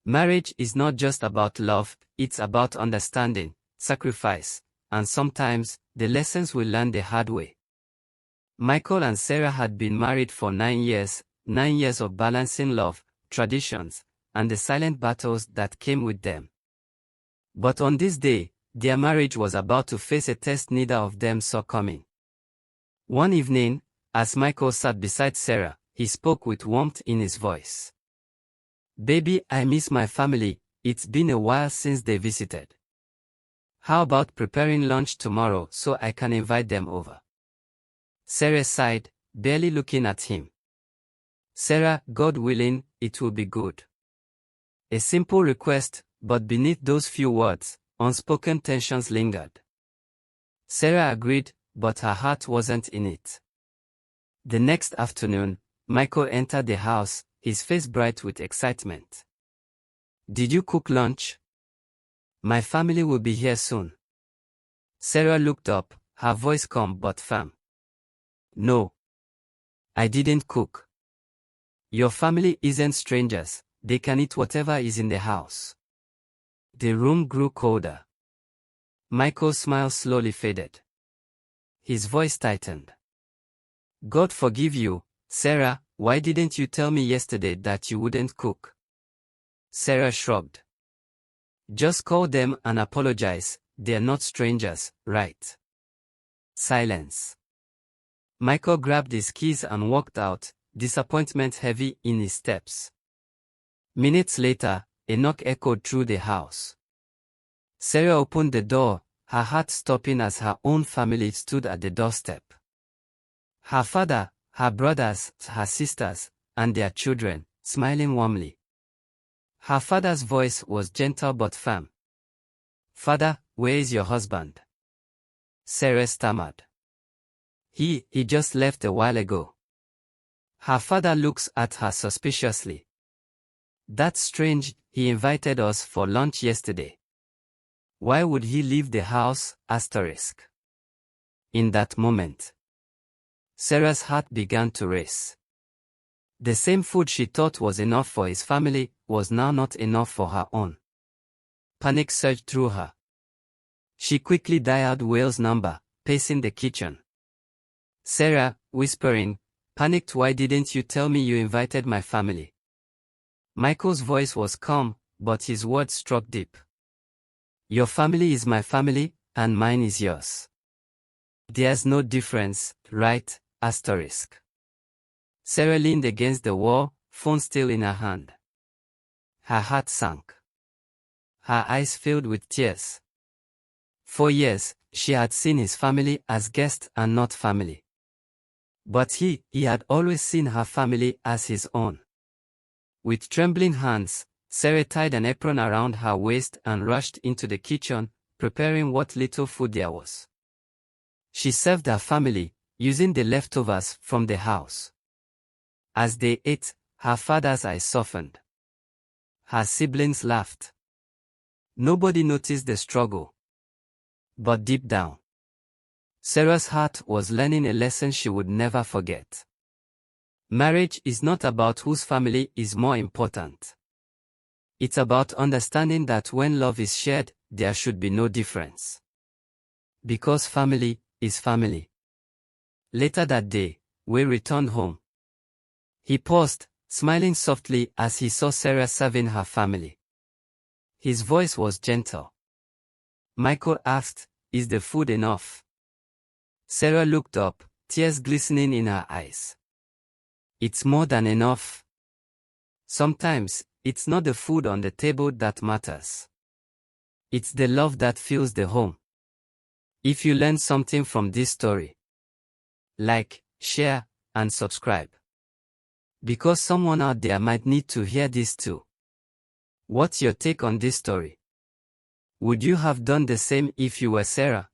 Marriage is not just about love, it's about understanding, sacrifice, and sometimes, the lessons we learn the hard way. Michael and Sarah had been married for 9 years of balancing love, traditions, and the silent battles that came with them. But on this day, their marriage was about to face a test neither of them saw coming. One evening, as Michael sat beside Sarah, he spoke with warmth in his voice. "Baby, I miss my family, it's been a while since they visited. How about preparing lunch tomorrow so I can invite them over?" Sarah sighed, barely looking at him. "Sarah, God willing, it will be good." A simple request, but beneath those few words, unspoken tensions lingered. Sarah agreed, but her heart wasn't in it. The next afternoon, Michael entered the house, his face bright with excitement. "Did you cook lunch? My family will be here soon." Sarah looked up, her voice calm but firm. "No. I didn't cook. Your family isn't strangers, they can eat whatever is in the house." The room grew colder. Michael's smile slowly faded. His voice tightened. "God forgive you, Sarah, why didn't you tell me yesterday that you wouldn't cook?" Sarah shrugged. "Just call them and apologize, they're not strangers, right?" Silence. Michael grabbed his keys and walked out, disappointment heavy in his steps. Minutes later, a knock echoed through the house. Sarah opened the door, her heart stopping as her own family stood at the doorstep. Her father, her brothers, her sisters, and their children, smiling warmly. Her father's voice was gentle but firm. "Father, where is your husband?" Sarah stammered. He just left a while ago." Her father looks at her suspiciously. "That's strange, he invited us for lunch yesterday. Why would he leave the house? In that moment, Sarah's heart began to race. The same food she thought was enough for his family was now not enough for her own. Panic surged through her. She quickly dialed Will's number, pacing the kitchen. Sarah, whispering, panicked, "Why didn't you tell me you invited my family?" Michael's voice was calm, but his words struck deep. "Your family is my family, and mine is yours. There's no difference, right? Sarah leaned against the wall, phone still in her hand. Her heart sank. Her eyes filled with tears. For years, she had seen his family as guests and not family. But he had always seen her family as his own. With trembling hands, Sarah tied an apron around her waist and rushed into the kitchen, preparing what little food there was. She served her family, using the leftovers from the house. As they ate, her father's eyes softened. Her siblings laughed. Nobody noticed the struggle. But deep down, Sarah's heart was learning a lesson she would never forget. Marriage is not about whose family is more important. It's about understanding that when love is shared, there should be no difference. Because family is family. Later that day, Will returned home. He paused, smiling softly as he saw Sarah serving her family. His voice was gentle. Michael asked, "Is the food enough?" Sarah looked up, tears glistening in her eyes. "It's more than enough. Sometimes, it's not the food on the table that matters. It's the love that fills the home." If you learned something from this story, like, share, and subscribe. Because someone out there might need to hear this too. What's your take on this story? Would you have done the same if you were Sarah?